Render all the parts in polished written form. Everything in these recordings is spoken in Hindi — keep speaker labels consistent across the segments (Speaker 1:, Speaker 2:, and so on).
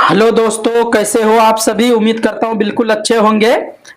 Speaker 1: हेलो दोस्तों, कैसे हो आप सभी। उम्मीद करता हूँ बिल्कुल अच्छे होंगे।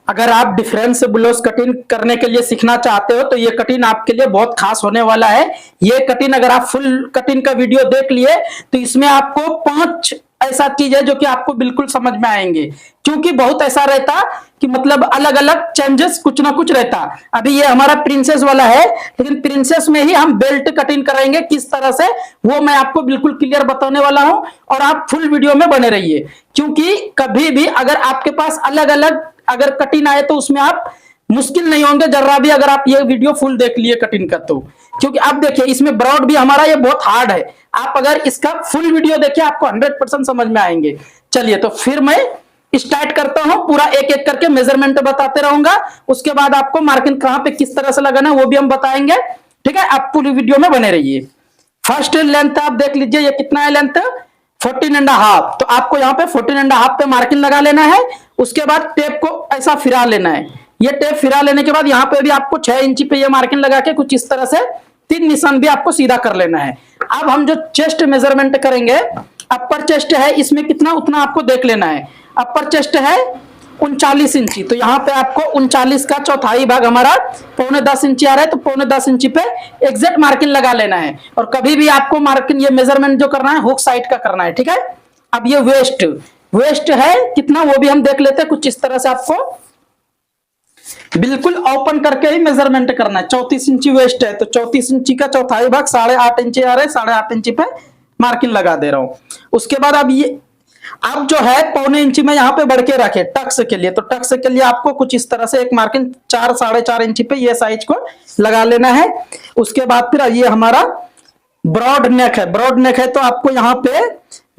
Speaker 1: अगर आप डिफरेंस ब्लाउज कटिंग करने के लिए सीखना चाहते हो तो ये कटिंग आपके लिए बहुत खास होने वाला है। ये कटिंग अगर आप फुल कटिंग का वीडियो देख लिए तो इसमें आपको 5 ऐसा चीज है जो कि आपको बिल्कुल समझ में आएंगे, क्योंकि बहुत ऐसा रहता कि मतलब अलग अलग चेंजेस कुछ ना कुछ रहता। अभी ये हमारा प्रिंसेस वाला है, लेकिन प्रिंसेस में ही हम बेल्ट कटिंग करेंगे किस तरह से, वो मैं आपको बिल्कुल क्लियर बताने वाला हूं। और आप फुल वीडियो में बने रहिए, क्योंकि कभी भी अगर आपके पास अलग अलग अगर कटिंग आए तो उसमें आप मुश्किल नहीं होंगे जरा भी, अगर आप ये वीडियो फुल देख लिए कटिंग का तो। क्योंकि आप देखिए इसमें ब्रॉड भी हमारा ये बहुत हार्ड है। आप अगर इसका फुल वीडियो देखिए आपको 100% समझ में आएंगे। चलिए तो फिर मैं स्टार्ट करता हूं, पूरा एक एक करके मेजरमेंट बताते रहूंगा। उसके बाद आपको मार्किंग कहां पे किस तरह से लगाना है वो भी हम बताएंगे। ठीक है, आप पूरी वीडियो में बने रहिए। फर्स्ट लेंथ आप देख लीजिए, ये कितना है लेंथ, 14.5। तो आपको यहाँ पे 14.5 पे मार्किंग लगा लेना है। उसके बाद टेप को ऐसा फिरा लेना है। ये टेप फिरा लेने के बाद यहाँ पे भी आपको 6 इंची पे ये मार्किंग लगा के कुछ इस तरह से 3 निशान भी आपको सीधा कर लेना है। अब हम जो चेस्ट मेजरमेंट करेंगे, अपर चेस्ट है इसमें कितना उतना आपको देख लेना है। अपर चेस्ट है 39 इंची, तो यहाँ पे आपको 39 का चौथाई भाग हमारा 9.25 इंची आ रहा है, तो 9.25 इंची पे एग्जैक्ट मार्किंग लगा लेना है। और कभी भी आपको मार्किंग ये मेजरमेंट जो करना है हुक साइड का करना है। ठीक है, अब ये वेस्ट वेस्ट है कितना वो भी हम देख लेते हैं। कुछ इस तरह से आपको बिल्कुल ओपन करके ही मेजरमेंट करना है। 34 इंची वेस्ट है, तो 34 इंची का चौथाई भाग 8.5 इंची आ रहा है, 8.5 इंची पे मार्किंग लगा दे रहा हूं। उसके बाद अब ये अब जो है 1.25 इंची में यहाँ पे बढ़ के रखे टक्स के लिए, तो टक्स के लिए आपको कुछ इस तरह से एक मार्किंग 4-4.5 इंची पे ये साइज को लगा लेना है। उसके बाद फिर ये हमारा ब्रॉड नेक है। ब्रॉड नेक है तो आपको यहाँ पे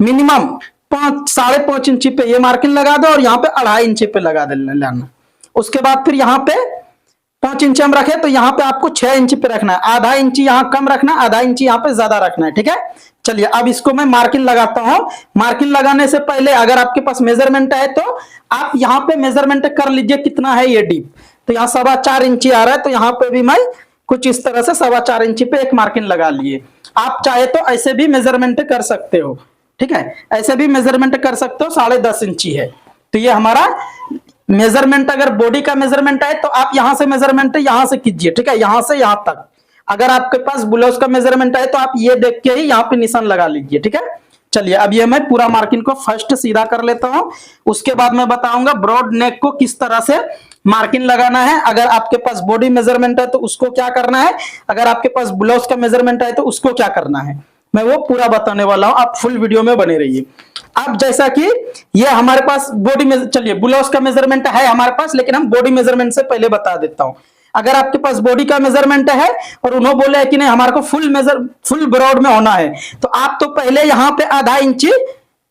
Speaker 1: मिनिमम 5-5.5 इंची पे ये मार्किंग लगा दो और यहाँ पे 2.5 इंची पे लगा देना। उसके बाद फिर यहाँ पे 5 इंच हम रखे तो यहाँ पे आपको 6 इंच पे रखना है। आधा इंची यहाँ कम रखना है, आधा इंची यहाँ पे ज्यादा रखना है। ठीक है, चलिए अब इसको मैं मार्किंग लगाता हूं। मार्किंग लगाने से पहले अगर आपके पास मेजरमेंट है तो आप यहाँ पे मेजरमेंट कर लीजिए कितना है ये डीप। तो यहाँ 4.25 इंची आ रहा है, तो यहाँ पे भी मैं कुछ इस तरह से 4.25 इंची पे एक मार्किंग लगा लिए। आप चाहे तो ऐसे भी मेजरमेंट कर सकते हो। ठीक है, ऐसे भी मेजरमेंट कर सकते हो। 10.5 इंची है, तो ये हमारा मेजरमेंट अगर बॉडी का मेजरमेंट है तो आप यहां से मेजरमेंट यहां से कीजिए। ठीक है, यहां से यहां तक। अगर आपके पास ब्लाउज का मेजरमेंट है तो आप ये देख के ही यहाँ पे निशान लगा लीजिए। ठीक है, चलिए अब ये मैं पूरा मार्किंग को फर्स्ट सीधा कर लेता हूं। उसके बाद मैं बताऊंगा ब्रॉड नेक को किस तरह से मार्किंग लगाना है। अगर आपके पास बॉडी मेजरमेंट है तो उसको क्या करना है, अगर आपके पास ब्लाउज का मेजरमेंट है तो उसको क्या करना है, मैं वो पूरा बताने वाला हूं। आप फुल वीडियो में बने रहिए। अब जैसा कि ये हमारे पास बॉडी में, चलिए ब्लाउज का मेजरमेंट है हमारे पास, लेकिन हम बॉडी मेजरमेंट से पहले बता देता हूं। अगर आपके पास बॉडी का मेजरमेंट है और उन्होंने बोले है कि नहीं हमारे को फुल ब्रॉड में होना है, तो आप तो पहले यहाँ पे 0.5 इंची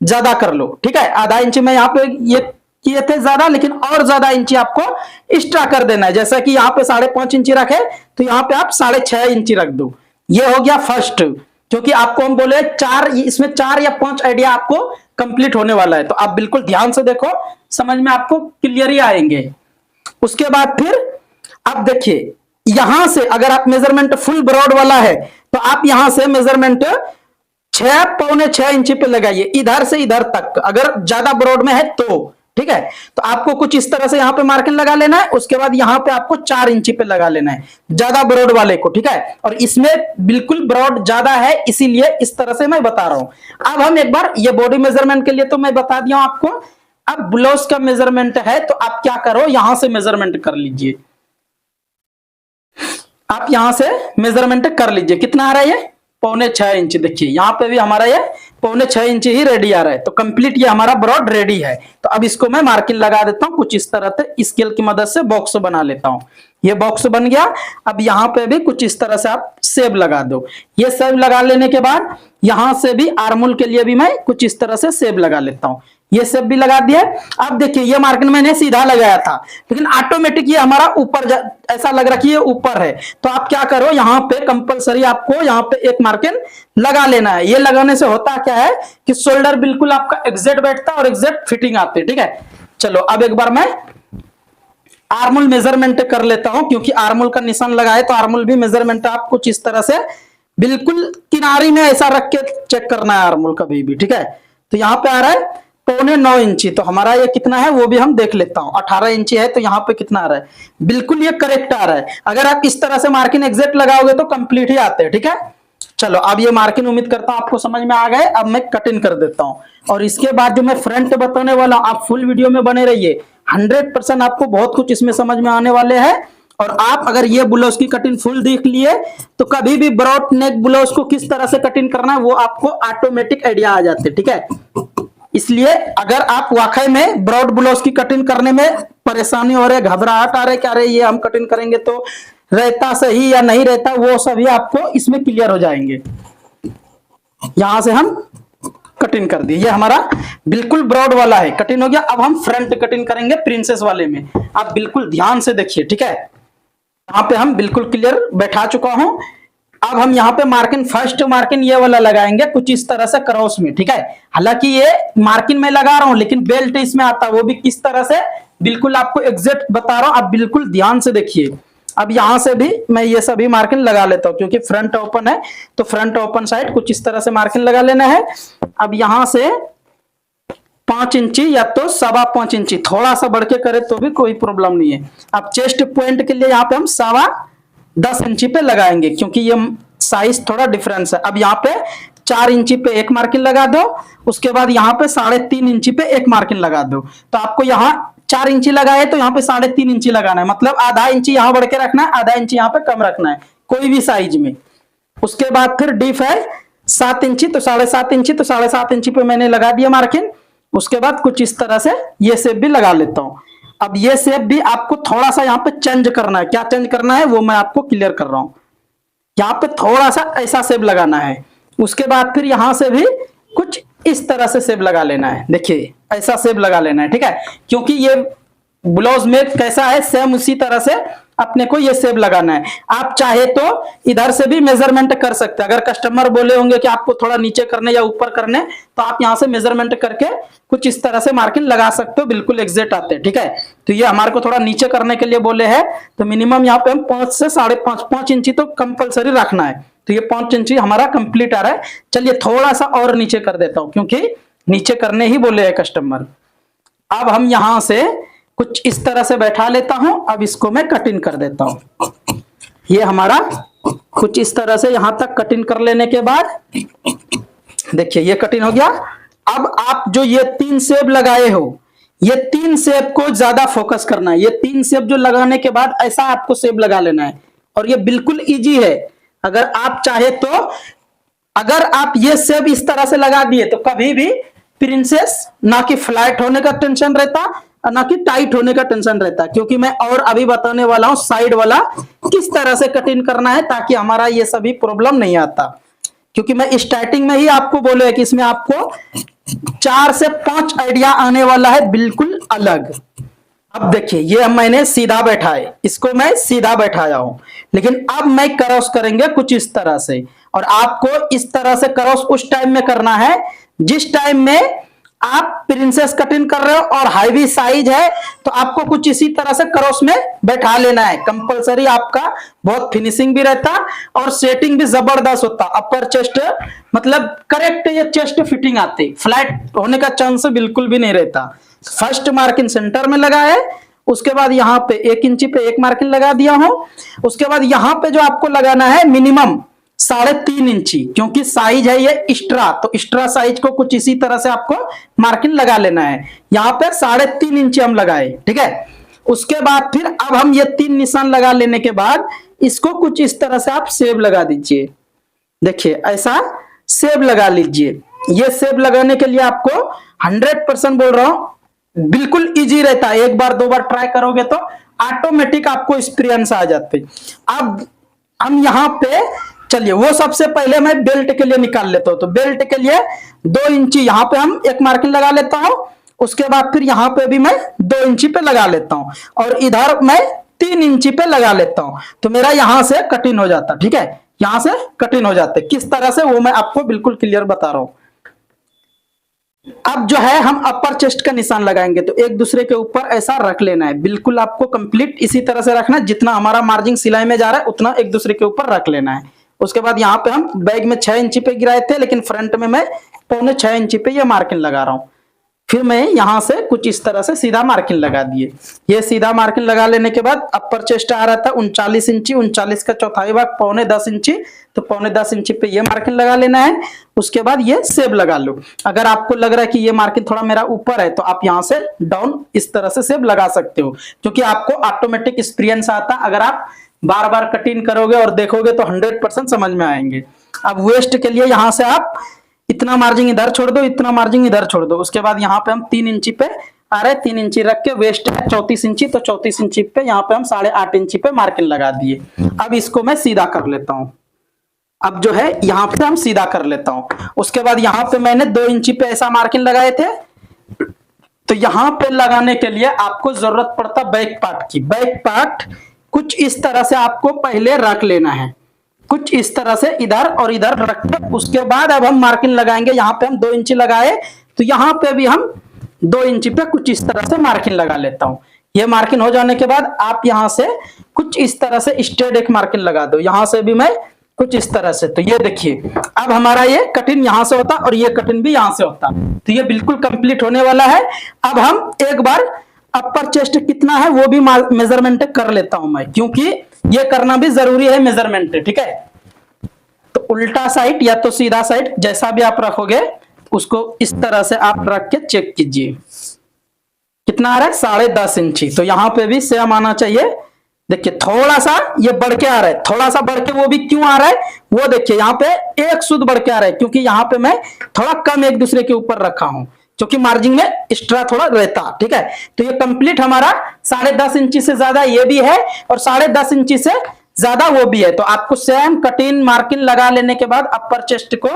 Speaker 1: ज्यादा कर लो। ठीक है, 0.5 इंची में यहाँ पे ये किए थे ज्यादा, लेकिन और ज्यादा इंची आपको एक्स्ट्रा कर देना है। जैसा कि यहाँ पे 5.5 इंची रखे तो यहाँ पे आप 6.5 इंची रख दो। ये हो गया फर्स्ट, क्योंकि आपको हम बोले 4, इसमें 4 या 5 आइडिया आपको कंप्लीट होने वाला है। तो आप बिल्कुल ध्यान से देखो, समझ में आपको क्लियर ही आएंगे। उसके बाद फिर अब देखिए यहां से अगर आप मेजरमेंट फुल ब्रॉड वाला है तो आप यहां से मेजरमेंट 6-6.25 इंची पे लगाइए, इधर से इधर तक, अगर ज्यादा ब्रॉड में है तो। ठीक है, तो आपको कुछ इस तरह से यहां पे मार्किंग लगा लेना है। उसके बाद यहां पे आपको 4 इंची पे लगा लेना है ज्यादा ब्रॉड वाले को। ठीक है, और इसमें बिल्कुल ब्रॉड ज्यादा है इसीलिए इस तरह से मैं बता रहा हूं। अब हम एक बार ये बॉडी मेजरमेंट के लिए तो मैं बता दिया हूं आपको। अब ब्लाउज का मेजरमेंट है तो आप क्या करो, यहां से मेजरमेंट कर लीजिए। आप यहां से मेजरमेंट कर लीजिए, कितना आ रहा है ये 6.25 इंच। देखिए यहाँ पे भी हमारा ये 6.25 इंच ही रेडी आ रहा है, तो कंप्लीट ये हमारा ब्रॉड रेडी है। तो अब इसको मैं मार्किंग लगा देता हूं कुछ इस तरह से, स्केल की मदद से बॉक्स बना लेता हूं। ये बॉक्स बन गया। अब यहाँ पे भी कुछ इस तरह से आप सेब लगा दो। ये सेब लगा लेने के बाद यहां से भी आर्मोल के लिए भी मैं कुछ इस तरह से सेब लगा लेता हूं। ये सब भी लगा दिया। अब देखिए ये मार्किंग मैंने सीधा लगाया था, लेकिन ऑटोमेटिक ये हमारा ऊपर ऐसा लग रहा है कि ये ऊपर है। तो आप क्या करो, यहाँ पे कंपलसरी आपको यहाँ पे एक मार्किंग लगा लेना है। ये लगाने से होता क्या है कि शोल्डर बिल्कुल आपका एग्जैक्ट बैठता है और एग्जैक्ट फिटिंग आती है। ठीक है, चलो अब एक बार मैं आर्मोल मेजरमेंट कर लेता हूं, क्योंकि आर्मोल का निशान लगाए तो आर्मोल भी मेजरमेंट आप कुछ इस तरह से बिल्कुल किनारी में ऐसा रख के चेक करना है आर्मोल कभी भी। ठीक है, तो यहाँ पे आ रहा है 9.25 इंची, तो हमारा ये कितना है वो भी हम देख लेता हूँ। 18 इंची है तो यहाँ पे कितना आ रहा है, बिल्कुल ये करेक्ट आ रहा है। अगर आप इस तरह से मार्किन एग्जैक्ट लगाओगे तो कंप्लीट ही आते हैं, ठीक है। चलो अब ये मार्किन उम्मीद करता हूं आपको समझ में आ गए। अब मैं कट इन कर देता हूं और इसके बाद जो मैं फ्रंट बताने वाला हूं, आप फुल वीडियो में बने रहिए। 100% आपको बहुत कुछ इसमें समझ में आने वाले हैं। और आप अगर ये ब्लाउज की कटिंग फुल देख लिए तो कभी भी ब्रॉड नेक ब्लाउज को किस तरह से कटिंग करना है वो आपको ऑटोमेटिक आइडिया आ जाते, ठीक है। इसलिए अगर आप वाकई में ब्रॉड ब्लाउज की कटिंग करने में परेशानी हो रही है, घबराहट आ रही है, क्या रहे ये हम कटिंग करेंगे तो रहता सही या नहीं रहता, वो सभी आपको इसमें क्लियर हो जाएंगे। यहां से हम कटिंग कर दिए, ये हमारा बिल्कुल ब्रॉड वाला है, कटिंग हो गया। अब हम फ्रंट कटिंग करेंगे प्रिंसेस वाले में, आप बिल्कुल ध्यान से देखिए, ठीक है। यहाँ पे हम बिल्कुल क्लियर बैठा चुका हूं। अब हम यहाँ पे मार्किन, फर्स्ट मार्किन ये वाला लगाएंगे कुछ इस तरह से क्रॉस में, ठीक है। हालांकि ये मार्किन में लगा रहा हूं लेकिन बेल्ट इसमें आता है, वो भी किस तरह से बिल्कुल आपको एग्जैक्ट बता रहा हूं, आप बिल्कुल ध्यान से देखिए। अब यहां से भी मैं ये सभी मार्किन लगा लेता हूं क्योंकि फ्रंट ओपन है, तो फ्रंट ओपन साइड कुछ इस तरह से मार्किन लगा लेना है। अब यहां से 5 इंची या तो 5.25 इंची, थोड़ा सा बढ़ के करे तो भी कोई प्रॉब्लम नहीं है। अब चेस्ट पॉइंट के लिए यहाँ पे हम 10.25 इंची पे लगाएंगे क्योंकि ये साइज थोड़ा डिफरेंस है। अब यहाँ पे 4 इंची पे एक मार्किन लगा दो, उसके बाद यहाँ पे 3.5 इंची पे एक मार्किन लगा दो। तो आपको यहाँ 4 इंची लगाए तो यहाँ पे 3.5 इंची लगाना है, मतलब आधा इंची यहाँ बढ़ के रखना है, आधा इंची यहाँ पे कम रखना है कोई भी साइज में। उसके बाद फिर डीप है 7 इंची, तो 7.5 इंची, तो 7.5 इंची पे मैंने लगा दिया मार्किन। उसके बाद कुछ इस तरह से ये शेप भी लगा लेता हूं। अब ये शेप भी आपको थोड़ा सा यहाँ पे चेंज करना है, क्या चेंज करना है वो मैं आपको क्लियर कर रहा हूं। यहाँ पे थोड़ा सा ऐसा शेप लगाना है, उसके बाद फिर यहां से भी कुछ इस तरह से शेप लगा लेना है, देखिए ऐसा शेप लगा लेना है, ठीक है। क्योंकि ये ब्लाउज में कैसा है सेम उसी तरह से अपने को ये शेप लगाना है। आप चाहे तो इधर से भी मेजरमेंट कर सकते हैं, अगर कस्टमर बोले होंगे कि आपको थोड़ा नीचे करने या ऊपर करने तो आप यहां से मेजरमेंट करके कुछ इस तरह से मार्किंग लगा सकते हो, बिल्कुल एग्जैक्ट आते हैं, ठीक है। तो ये हमारे को थोड़ा नीचे करने के लिए बोले हैं तो मिनिमम यहाँ पे हम 5 से 5.5 इंची तो कंपलसरी रखना है। तो ये 5 इंची हमारा कंप्लीट आ रहा है। चलिए थोड़ा सा और नीचे कर देता हूं क्योंकि नीचे करने ही बोले हैं कस्टमर। अब हम यहां से कुछ इस तरह से बैठा लेता हूं, अब इसको मैं कटिंग कर देता हूं। ये हमारा कुछ इस तरह से यहां तक कटिंग कर लेने के बाद देखिए ये कटिंग हो गया। अब आप जो ये 3 शेप लगाए हो, ये 3 शेप को ज्यादा फोकस करना है। ये 3 शेप जो लगाने के बाद ऐसा आपको शेप लगा लेना है और ये बिल्कुल इजी है। अगर आप चाहे तो अगर आप ये शेप इस तरह से लगा दिए तो कभी भी प्रिंसेस ना कि फ्लैट होने का टेंशन रहता ना कि टाइट होने का टेंशन रहता, क्योंकि मैं और अभी बताने वाला हूं साइड वाला किस तरह से कटिंग करना है ताकि हमारा ये सभी प्रॉब्लम नहीं आता। क्योंकि मैं स्टार्टिंग में ही आपको बोले कि इसमें आपको 4 से 5 आइडिया आने वाला है बिल्कुल अलग। अब देखिए ये मैंने सीधा बैठा है, इसको मैं सीधा बैठाया हूं, लेकिन अब मैं क्रॉस करेंगे कुछ इस तरह से। और आपको इस तरह से क्रॉस उस टाइम में करना है जिस टाइम में आप प्रिंसेस कटिंग कर रहे हो और हैवी साइज है, तो आपको कुछ इसी तरह से क्रॉस में बैठा लेना है कंपलसरी। आपका बहुत फिनिशिंग भी रहता और सेटिंग भी जबरदस्त होता, अपर चेस्ट मतलब करेक्ट ये चेस्ट फिटिंग आती, फ्लैट होने का चांस बिल्कुल भी नहीं रहता। फर्स्ट मार्किंग सेंटर में लगा है, उसके बाद यहाँ पे 1 इंची पे एक मार्किंग लगा दिया हूं। उसके बाद यहाँ पे जो आपको लगाना है मिनिमम 3.5 इंची, क्योंकि साइज है ये एक्स्ट्रा, तो एक्स्ट्रा साइज को कुछ इसी तरह से आपको मार्किंग लगा लेना है। यहाँ पे 3.5 इंची हम लगाए, ठीक है। उसके बाद फिर अब हम ये 3 निशान लगा लेने के बाद इसको कुछ इस तरह से आप सेब लगा दीजिए, देखिए ऐसा सेब लगा लीजिए। ये सेब लगाने के लिए आपको 100% बोल रहा हूं बिल्कुल इजी रहता है, एक बार 2 बार ट्राई करोगे तो ऑटोमेटिक आपको एक्सपीरियंस आ जाते। अब हम यहाँ पे चलिए वो सबसे पहले मैं बेल्ट के लिए निकाल लेता हूं। तो बेल्ट के लिए 2 इंची यहां पे हम एक मार्किंग लगा लेता हूं, उसके बाद फिर यहां पे भी मैं 2 इंची पे लगा लेता हूं और इधर मैं 3 इंची पे लगा लेता हूं, तो मेरा यहां से कटिंग हो जाता, ठीक है। यहां से कटिंग हो जाते किस तरह से वो मैं आपको बिल्कुल क्लियर बता रहा हूं। अब जो है हम अपर चेस्ट का निशान लगाएंगे, तो एक दूसरे के ऊपर ऐसा रख लेना है, बिल्कुल आपको कंप्लीट इसी तरह से रखना है, जितना हमारा मार्जिन सिलाई में जा रहा है उतना एक दूसरे के ऊपर रख लेना है। उसके बाद यहाँ पे हम बैग में 6 इंची पे गिराए थे, लेकिन फ्रंट में मैं 6.25 इंची पे ये मार्किंग लगा रहा हूँ। फिर मैं यहां से कुछ इस तरह से सीधा मार्किंग लगा दिए। ये सीधा मार्किंग लगा लेने के बाद अपर चेस्ट आ रहा था 39 इंची, 39 का चौथाई भाग पौने 10 इंची, तो पौने 10 इंची पे ये मार्किंग लगा लेना है। उसके बाद ये सेब लगा लो। अगर आपको लग रहा है कि ये मार्किंग थोड़ा मेरा ऊपर है तो आप यहाँ से डाउन इस तरह से सेब लगा सकते हो, क्योंकि आपको ऑटोमेटिक एक्सपीरियंस आता। अगर आप बार बार कटिंग करोगे और देखोगे तो 100% समझ में आएंगे। अब वेस्ट के लिए यहाँ से आप इतना मार्जिन इधर छोड़ दो, इतना मार्जिन इधर छोड़ दो। उसके बाद यहाँ पे हम 3 इंची पे आ रहे, 3 इंची रख के वेस्ट है 34 इंची, तो 34 इंची पे यहाँ पे हम 8.5 इंची पे मार्किंग लगा दिए। अब इसको मैं सीधा कर लेता हूँ। अब जो है यहाँ पे हम सीधा कर लेता हूँ। उसके बाद यहाँ पे मैंने 2 इंची पे ऐसा मार्किंग लगाए थे, तो यहाँ पे लगाने के लिए आपको जरूरत पड़ता बैक पार्ट की। बैक पार्ट कुछ इस तरह से आपको पहले रख लेना है, कुछ इस तरह से इधर और इधर रख के उसके बाद अब हम मार्किंग लगाएंगे। यहाँ पे हम 2 इंची लगाए, तो यहाँ पे भी हम 2 इंची पे कुछ इस तरह से मार्किंग लगा लेता हूँ। ये मार्किंग हो जाने के बाद आप यहाँ से कुछ इस तरह से स्ट्रेट एक मार्किंग लगा दो। यहाँ से भी मैं कुछ इस तरह से, तो ये देखिए अब हमारा ये कटिंग यहाँ से होता और ये कटिंग भी यहाँ से होता, तो ये बिल्कुल कंप्लीट होने वाला है। अब हम एक बार अपर चेस्ट कितना है वो भी मेजरमेंट कर लेता हूं मैं, क्योंकि ये करना भी जरूरी है मेजरमेंट, ठीक है। तो उल्टा साइड या तो सीधा साइड जैसा भी आप रखोगे उसको इस तरह से आप रख के चेक कीजिए कितना आ रहा है 10.5 इंची। तो यहाँ पे भी सेम आना चाहिए। देखिए थोड़ा सा ये बढ़ के आ रहा है, थोड़ा सा बढ़ के, वो भी क्यों आ रहा है वो देखिए, यहाँ पे एक सूद बढ़ के आ रहा है क्योंकि यहाँ पे मैं थोड़ा कम एक दूसरे के ऊपर रखा हूं, क्योंकि मार्जिन में एक्स्ट्रा थोड़ा रहता, ठीक है। तो ये कंप्लीट हमारा 10.5 इंची से ज्यादा ये भी है और 10.5 इंची से ज्यादा वो भी है। तो आपको सेम कटिंग मार्किंग लगा लेने के बाद अपर चेस्ट को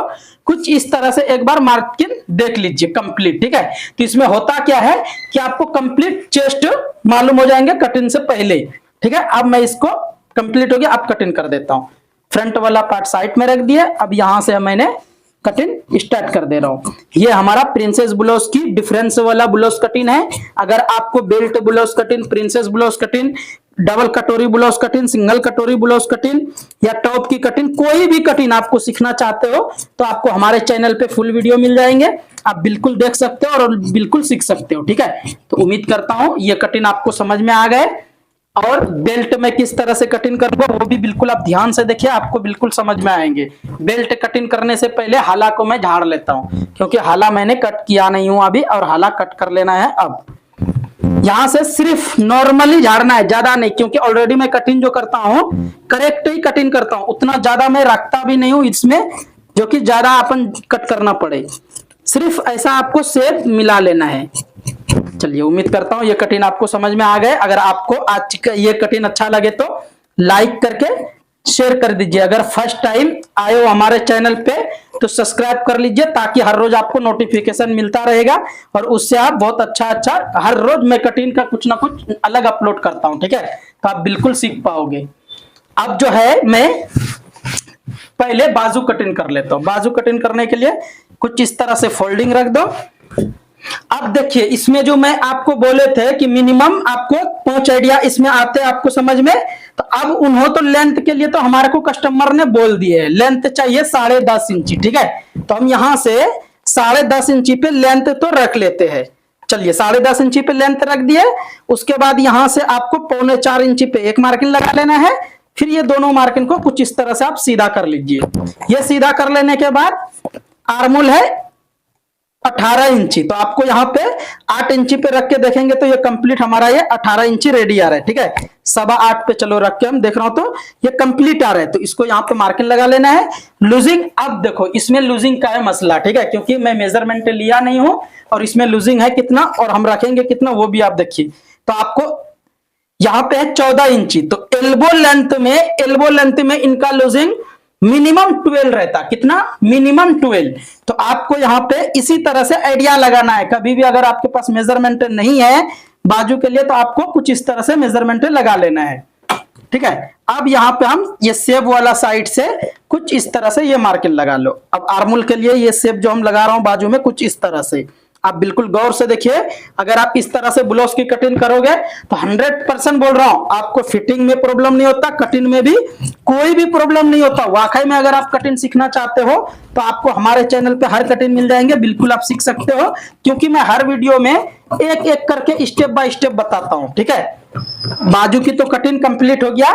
Speaker 1: कुछ इस तरह से एक बार मार्किंग देख लीजिए कंप्लीट, ठीक है। तो इसमें होता क्या है कि आपको कंप्लीट चेस्ट मालूम हो जाएंगे कटिंग से पहले, ठीक है। अब मैं इसको कंप्लीट हो गया, अब कटिंग कर देता हूं। फ्रंट वाला पार्ट साइड में रख दिया, अब यहां से मैंने कटिंग स्टार्ट कर दे रहा हूं। ये हमारा प्रिंसेस ब्लाउज की डिफरेंस वाला ब्लाउज कटिंग है। अगर आपको belt blouse cutting, princess blouse cutting, double कटोरी ब्लाउज कटिंग, सिंगल कटोरी ब्लाउज कटिंग या टॉप की कटिंग, कोई भी कटिंग आपको सीखना चाहते हो तो आपको हमारे चैनल पे फुल वीडियो मिल जाएंगे, आप बिल्कुल देख सकते हो और बिल्कुल सीख सकते हो, ठीक है। तो उम्मीद करता हूं ये कटिंग आपको समझ में आ गए, और बेल्ट में किस तरह से कटिंग करूंगा वो भी बिल्कुल आप ध्यान से देखिए, आपको बिल्कुल समझ में आएंगे। बेल्ट कटिंग करने से पहले हाला को मैं झाड़ लेता हूं, क्योंकि हाला मैंने कट किया नहीं हूं अभी, और हाला कट कर लेना है। अब यहां से सिर्फ नॉर्मली झाड़ना है, ज्यादा नहीं, क्योंकि ऑलरेडी मैं कटिंग जो करता हूं करेक्ट ही कटिंग करता हूं, उतना ज्यादा मैं रखता भी नहीं हूं इसमें जो कि ज्यादा अपन कट करना पड़े। सिर्फ ऐसा आपको शेप मिला लेना है। चलिए उम्मीद करता हूं ये कटिंग आपको समझ में आ गए। अगर आपको आज का ये कटिंग अच्छा लगे तो लाइक करके शेयर कर दीजिए। अगर फर्स्ट टाइम आए हो हमारे चैनल पे तो सब्सक्राइब कर लीजिए, ताकि हर रोज आपको नोटिफिकेशन मिलता रहेगा और उससे आप बहुत अच्छा हर रोज मैं कटिंग का कुछ ना कुछ अलग अपलोड करता हूं, ठीक है। तो आप बिल्कुल सीख पाओगे। अब जो है मैं पहले बाजू कटिंग कर लेता हूं। बाजू कटिंग करने के लिए कुछ इस तरह से फोल्डिंग रख दो। अब देखिए इसमें जो मैं आपको बोले थे कि मिनिमम आपको 5 आइडिया इसमें आते हैं आपको समझ में, तो अब उन्होंने तो लेंथ के लिए तो हमारे को कस्टमर ने बोल दिए है लेंथ चाहिए 10.5 इंची, ठीक है। तो हम यहां से 10.5 इंची पे लेंथ तो रख लेते हैं। चलिए 10.5 इंची पे लेंथ रख दिए। उसके बाद यहां से आपको 3.25 इंची पे एक मार्किंग लगा लेना है। फिर ये दोनों मार्किंग को कुछ इस तरह से आप सीधा कर लीजिए। ये सीधा कर लेने के बाद आर्मोल है 18 इंची, तो आपको यहाँ पे 8 इंची पे रख के देखेंगे तो ये कंप्लीट हमारा ये 18 इंची रेडी आ रहा है, ठीक है। 8.25 पे चलो रख के हम देख रहा हूं तो ये कंप्लीट आ रहा है, तो इसको यहाँ पे मार्किंग लगा लेना है। लूजिंग, अब देखो इसमें लूजिंग का है मसला, ठीक है, क्योंकि मैं मेजरमेंट लिया नहीं हूं और इसमें लूजिंग है कितना और हम रखेंगे कितना वो भी आप देखिए। तो आपको यहाँ पे है 14 इंची, तो एल्बो लेंथ में इनका लूजिंग मिनिमम 12 रहता। कितना? मिनिमम 12। तो आपको यहाँ पे इसी तरह से आइडिया लगाना है। कभी भी अगर आपके पास मेजरमेंट नहीं है बाजू के लिए तो आपको कुछ इस तरह से मेजरमेंट लगा लेना है, ठीक है। अब यहाँ पे हम ये सेब वाला साइड से कुछ इस तरह से ये मार्किंग लगा लो। अब आर्मोल के लिए ये सेब जो हम लगा रहा हूं बाजू में कुछ इस तरह से आप बिल्कुल गौर से देखिए। अगर आप इस तरह से ब्लाउज की कटिंग करोगे तो 100% बोल रहा हूं आपको फिटिंग में प्रॉब्लम नहीं होता, कटिंग में भी कोई भी प्रॉब्लम नहीं होता। वाकई में अगर आप कटिंग सीखना चाहते हो तो आपको हमारे चैनल पे हर कटिंग मिल जाएंगे, बिल्कुल आप सीख सकते हो, क्योंकि मैं हर वीडियो में एक एक करके स्टेप बाय स्टेप बताता हूं। ठीक है, बाजू की तो कटिंग कंप्लीट हो गया।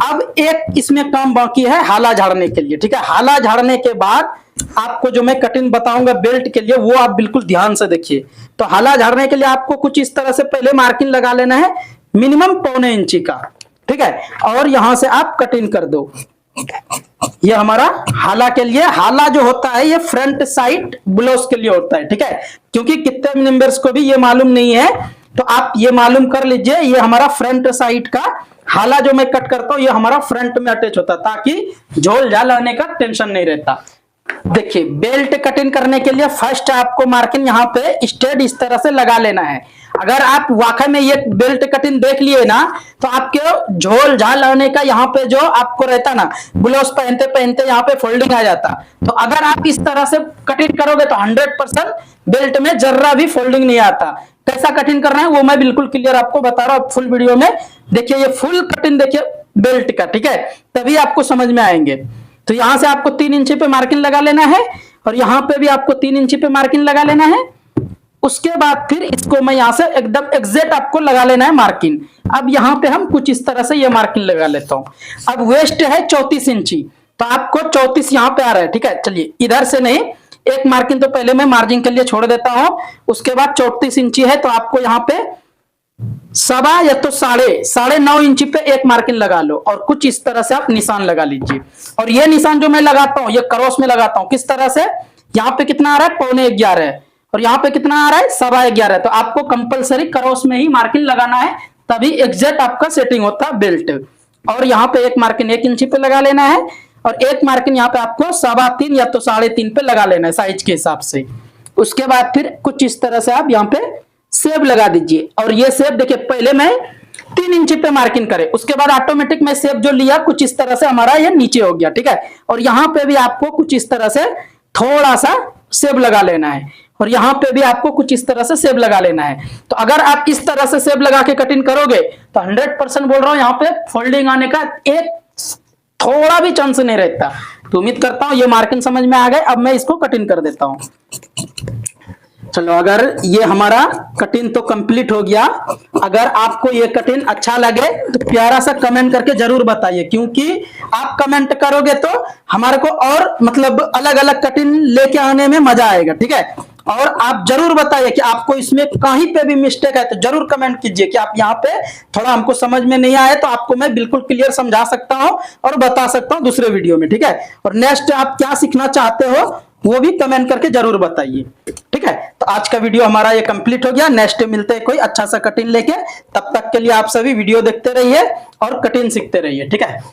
Speaker 1: अब एक इसमें काम बाकी है हाला झाड़ने के लिए। ठीक है, हाला झाड़ने के बाद आपको जो मैं कटिंग बताऊंगा बेल्ट के लिए वो आप बिल्कुल ध्यान से देखिए। तो हाला झाड़ने के लिए आपको कुछ इस तरह से पहले मार्किंग लगा लेना है, मिनिमम 1.25 इंची का। ठीक है, और यहां से आप कटिंग कर दो। ये हमारा हाला के लिए, हाला जो होता है ये फ्रंट साइड ब्लाउज के लिए होता है। ठीक है, क्योंकि कितने मेंबर्स को भी ये मालूम नहीं है, तो आप ये मालूम कर लीजिए, ये हमारा फ्रंट साइड का हाला जो मैं कट करता हूं ये हमारा फ्रंट में अटैच होता है, ताकि झोल झाल आने का टेंशन नहीं रहता। देखिए, बेल्ट कटिंग करने के लिए फर्स्ट आपको मार्किंग यहाँ पे स्ट्रेट इस तरह से लगा लेना है। अगर आप वाकई में ये बेल्ट कटिंग देख लिए ना तो आपके झोल झाल आने का यहाँ पे जो आपको रहता ना, ब्लाउज पहनते पहनते यहाँ पे फोल्डिंग आ जाता। तो अगर आप इस तरह से कटिंग करोगे तो 100% बेल्ट में जर्रा भी फोल्डिंग नहीं आता। कैसा कटिंग करना है वो मैं बिल्कुल क्लियर आपको बता रहा हूँ फुल वीडियो में। देखिए, ये फुल कटिंग देखिए बेल्ट का। ठीक है, तभी आपको समझ में आएंगे। तो यहां से आपको 3 इंची पे मार्किंग लगा लेना है और यहां पे भी आपको 3 इंची पे मार्किंग लगा लेना है। उसके बाद फिर इसको मैं यहां से एकदम एग्जैक्ट आपको लगा लेना है मार्किंग। अब यहां पे हम कुछ इस तरह से ये मार्किंग लगा लेता हूं। अब वेस्ट है 34 इंची, तो आपको 34 यहां पे आ रहा है। ठीक है, चलिए इधर से नहीं, एक मार्किंग तो पहले मैं मार्जिन के लिए छोड़ देता हूं। उसके बाद 34 इंची है तो आपको यहां पे सवा या तो 9.5 इंची पे एक मार्किंग लगा लो और कुछ इस तरह से आप निशान लगा लीजिए। और ये निशान जो मैं लगाता हूं ये क्रॉस में लगाता हूं। किस तरह से, यहाँ पे कितना आ रहा है 11:15 और यहाँ पे कितना आ रहा है 11:15। तो आपको कंपलसरी क्रॉस में ही मार्किंग लगाना है, तभी एग्जैक्ट आपका सेटिंग होता है बेल्ट। और यहाँ पे एक मार्किंग 1 इंची पे लगा लेना है और एक मार्किंग यहाँ पे आपको 3.25 या तो 3.5 पे लगा लेना है साइज के हिसाब से। उसके बाद फिर कुछ इस तरह से आप यहाँ पे सेब लगा दीजिए। और ये सेब देखिए, पहले मैं 3 इंची पे मार्किंग करे, उसके बाद ऑटोमेटिक में सेब जो लिया कुछ इस तरह से हमारा ये नीचे हो गया। ठीक है, और यहां पे भी आपको कुछ इस तरह से थोड़ा सा सेब लगा लेना है और यहां पे भी आपको कुछ इस तरह से सेब लगा लेना है। तो अगर आप इस तरह से सेब लगा के कटिंग करोगे तो 100% बोल रहा हूं यहाँ पे फोल्डिंग आने का एक थोड़ा भी चांस नहीं रहता। तो उम्मीद करता हूं ये मार्किंग समझ में आ गए। अब मैं इसको कटिंग कर देता हूं। चलो, अगर ये हमारा कटिंग तो कंप्लीट हो गया। अगर आपको ये कटिंग अच्छा लगे तो प्यारा सा कमेंट करके जरूर बताइए, क्योंकि आप कमेंट करोगे तो हमारे को और मतलब अलग अलग कटिंग लेके आने में मजा आएगा। ठीक है, और आप जरूर बताइए कि आपको इसमें कहीं पे भी मिस्टेक है तो जरूर कमेंट कीजिए कि आप यहाँ पे थोड़ा हमको समझ में नहीं आए तो आपको मैं बिल्कुल क्लियर समझा सकता हूँ और बता सकता हूँ दूसरे वीडियो में। ठीक है, और नेक्स्ट आप क्या सीखना चाहते हो वो भी कमेंट करके जरूर बताइए। ठीक है, तो आज का वीडियो हमारा ये कंप्लीट हो गया। नेक्स्ट मिलते हैं कोई अच्छा सा कटिंग लेके, तब तक के लिए आप सभी वीडियो देखते रहिए और कटिंग सीखते रहिए। ठीक है।